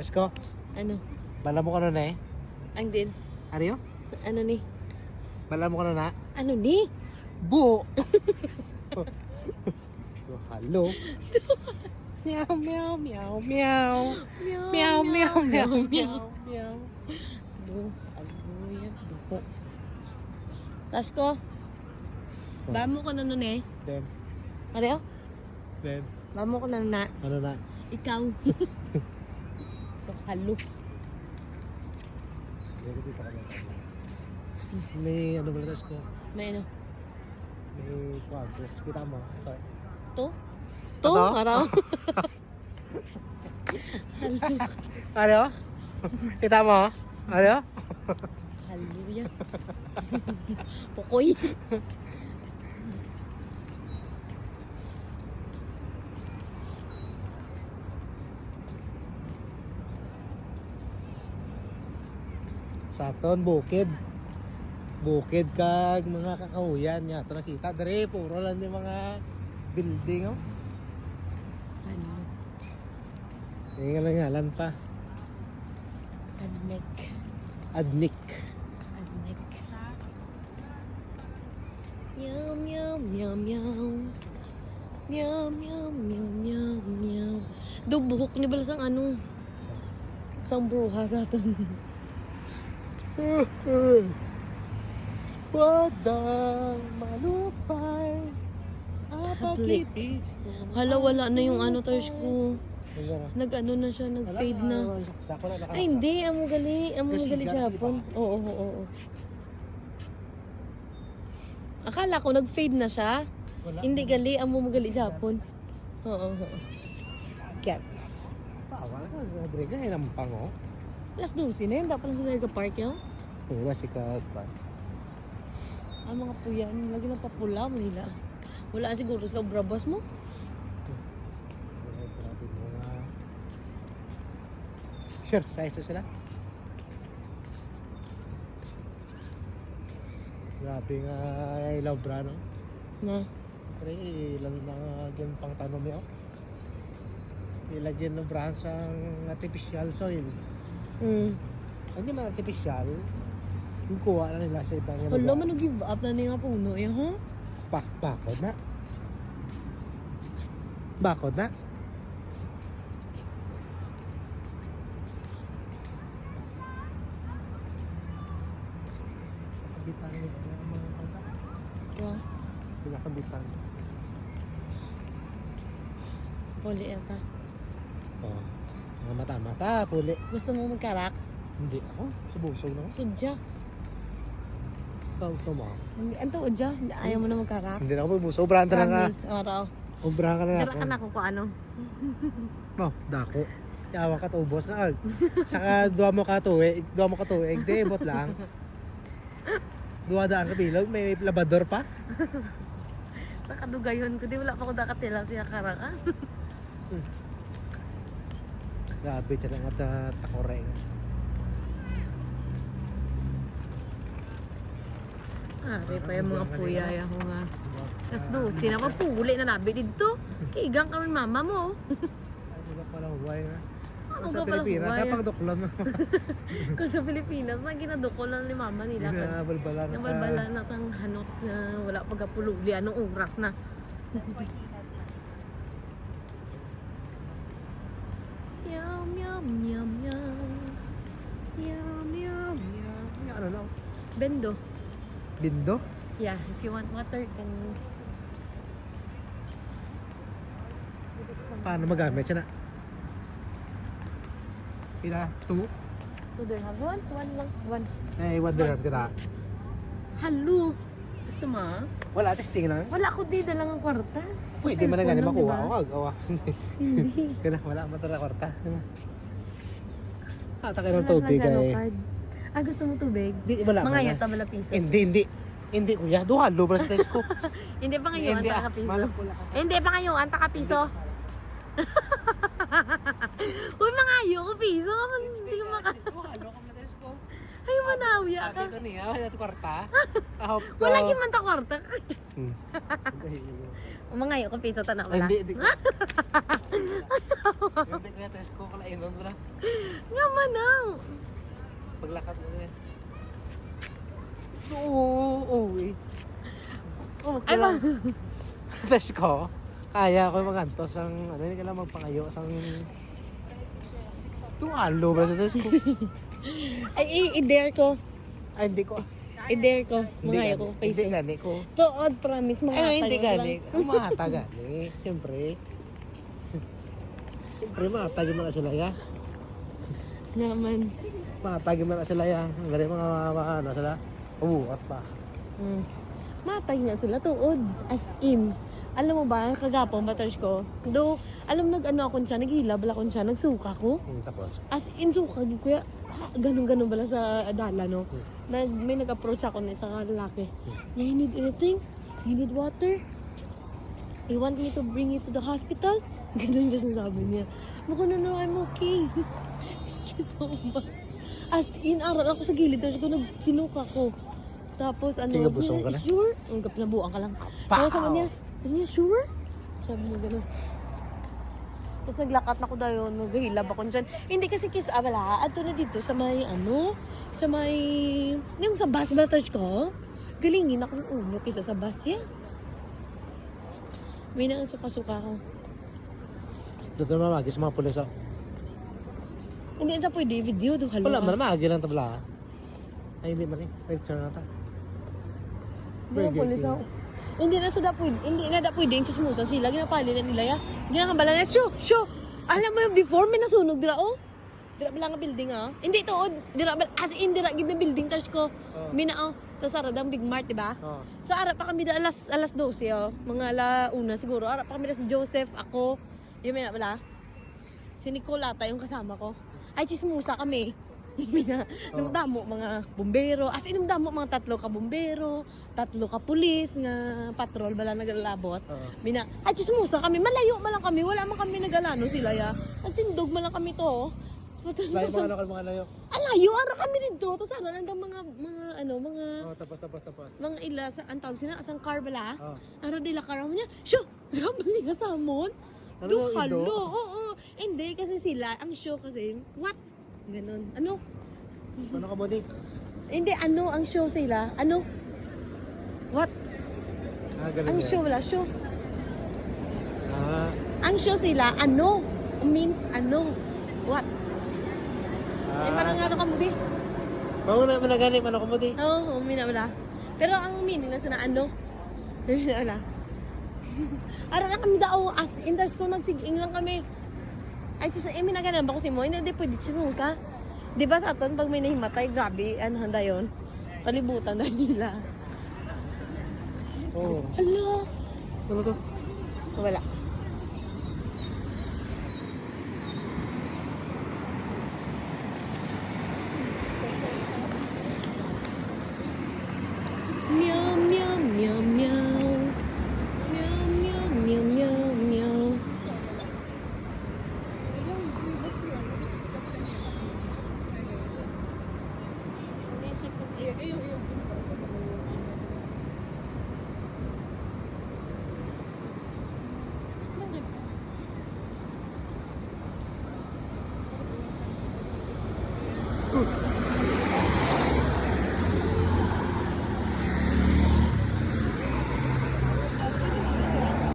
Let's go. Ano? Bala mo ka na eh. Ang din. Ano yun? Ano ni? Bala mo ka na. Ano ni? Bu! Hello. Meow, meow, meow, meow. Meow, meow, meow, meow, meow. Aluya, duko. Tasko. Bamo ko na nun eh. Then, Ano? then, Bamo ko na na. ano na? Ikaw. Halo. May ano ba let's go? May ano? May kwadro. Kita mo? Ito. To? To? Ito? Araw. Ano? Kita mo? Ano? Haluya. Pukoy. Saton, bukid. Bukid kag mga kakahuyan niya. Ito nakita. Dari, puro lang yung mga building. Oh. Ano? Ngalan pa. Adnek. Adnik. Adnek. Meow, meow, meow, meow. Meow, meow, meow, meow, meow. Do, buhok niya bala sang ano? Sang bruha sa atin. Wadang malupay. Apakipis. Hala, wala na yung ano, Tars ko. Nag-ano na siya, nag-fade na. Ay, hindi. Amo gali. Amo gali Japon. Oo, oo, oo. Akala ko nag-fade na siya. Hindi gali. Amo gali Japon. Oo, oo. Cat. Wala ka. Drega, hinampang oh. Alas 12 na yun. Dapat lang sa Mega Park yun. Diba si Kagpan? Ang mga puyan. Lagi na papula mo nila. Wala siguro sa brabas mo. Sure, size na sila. Grabe nga ilaw bra, no? Na. Pero ilang na ganyan pang tanong niya. Ilagyan ng brahan sa artificial soil. Hindi man artificial. Yung kuha na nila sa ibang Hala, man give up na niya nga puno. Eh, ha? Bakod na. Bakod na. Kabitan ng mga kanta. Ito. Pinakabitan. Poli ata. Oh. Mga mata-mata, puli. Gusto mo magkarak? Hindi ako. Subusog na ako. Sudya. Ikaw, ito mo. Hindi, ang tuod dya. Ayaw mo na magkarak. Hindi na ako bubusog. Sobrahan ka na nga. Promise. Araw. Sobrahan ka na nga. Karak ka na ako kung ano. Oh, dako. Yawa ka to, boss na alt. Saka duwa mo ka tuig. Di, bot lang. Duwa daan ka bilog. May labador pa. Sa kadugayon ko, di wala pa ko dakatilaw siya karaka. Grabe, siya lang at takoreng. Ari pa yung mga puyay ako nga. Tapos 12 na mapuli na nabi dito. Kigang kami mama mo. Ay, wala pala huway nga. Ano Sa ka pala Pilipinas, huway? sa pagduklon mo. Kung sa Pilipinas, na ginadukol lang ni mama nila. Nabalbala na. Nabalbala na sang hanot na wala pagkapululi. Anong oras na? Meow, meow, meow, meow. Meow, meow, meow. Ano na? Bendo. Bindo? Yeah, if you want water, can... Paano magamit siya na? Pila? 2? So there have one lang. One. Eh, 1 dirham tira. Halo. Gusto mo? Wala, testing lang. Wala ko di dalang ang kwarta. Pwede man na gani Cellphone makuha. lang, Huwag, awa. Hindi. Kaya wala man tala kwarta. Ata kayo ng Wala tubig lang ay. card. Ah, gusto mo tubig? Di, wala Mga man na. yata bala piso. Hindi. Hindi kuya, duhalo ba sa test ko? Hindi pa ngayon, Hindi anta ka piso. Malam ko lang. Hindi pa ngayon, anta ka piso. Uy, mga ayoko piso. Hindi ko maka... Duhalo ka na test ko. Ay, manawiya ka. Sabi ito niya, wala ito kwarta. Wala man ta kwarta. Mga ngayon ko piso ta na Ay, wala. hindi ko. Hindi ko yung test ko, kalain nun wala. Nga manang. Paglakad mo na. Oo, eh. Ay ba? Test ko, kaya ko magantos ang, ano, hindi ka lang magpangayo sang... Tuwalo ba sa test ko? Ay, i-dare ko. Ay, hindi ko. I-dare ko. Hindi Mga ngayon ko gani. piso. Hindi gani ko. Tuod, promise. Mga Ay, hindi tayo lang. gani. Umata gani. Siyempre. Siyempre, matagi mo na sila ya. Naman. Matagi mo na sila ya. Ang gani mga ano sila. Umuot pa. Matay nga sila tuod. As in. Alam mo ba, kagapon, baters ko. Do, alam nag-ano ako siya, naghilab ako siya, nagsuka ko. Tapos. As in, suka, kuya, ganun-ganun bala sa dala, no? May nag-approach ako na isang lalaki. Yeah, you need anything? You need water? You want me to bring you to the hospital? Ganun yung sabi niya. Naku, no, I'm okay. Thank you so much. As in, aral ako sa gilid. Tapos ko, nagsinuka ko. Tapos, ano, Tingabusong ka na? Sure? Ang pinabuan ka lang. Tapos sabi niya, sure? Sabi niya gano'n. Tapos naglakat na ko daw yun, naghihilab ako dyan. Hindi kasi wala, ato na dito sa may sa may, yung sa bus battage ko, galingin ako ng ulo kaysa sa bus yan. May nang suka-suka ko. Dito naman magis mga pulis ako. Hindi na pwede video, halo Wala ka. man, magi lang tabla. Ay, hindi man eh. Right turn na ta. Hindi na pulis ako. Hindi na da pwede yung sismusa sila, ginapali na nila ya. Ginakambala na, shoo! Alam mo yung before, may nasunog dira, oh. Dira ba lang ang building, ah? Hindi to, dira ba, as in, dira gid na building, touch ko. Mina, oh. Tapos aradang Big Mart, diba? Oo. So, arap pa kami da alas 12, oh. Mga alauna siguro. Arap pa kami da si Joseph, ako. Yung may na pala. Si Nicolata, yung kasama ko. Ay, chismusa kami. Mina, namdamo mga bumbero. As in, namdamo mga 3 ka bumbero, 3 ka pulis, nga patrol, bala naglalabot. Mina, ay, chismusa kami. Malayo man lang kami. Wala man kami nagalano sila, ya. Nagtindog man lang kami to, oh. Layo mga layo. Alayo, ara kami dito. Tapos ano, nandang mga Oh, tapos. mga ila sa ang tawag sila asang car bala. Oh. Ara dila car mo niya. Sho, sabi niya sa amon. Ano Do yung ido? halo. Oo. Hindi kasi sila ang show kasi what? Ganon. Ano? Ano ka mo di? Hindi ano ang show sila? Ano? What? Ganun Ang yan. show wala show. Ah, Ang show sila ano? Means ano? What? Eh parang ano ka mo di? Bago na managani, ano ka mo di? Oo, mina wala. Pero ang meaning na sana ano? Mina wala. Ara lang kami dao as in touch ko nagsiging lang kami. Ay, just minaganan ba ko si mo? Hindi pwede sinusa. Di ba sa aton pag may nahimatay, grabe, ano handa yun? Palibutan na nila. Oo. Ala, Ano to? wala.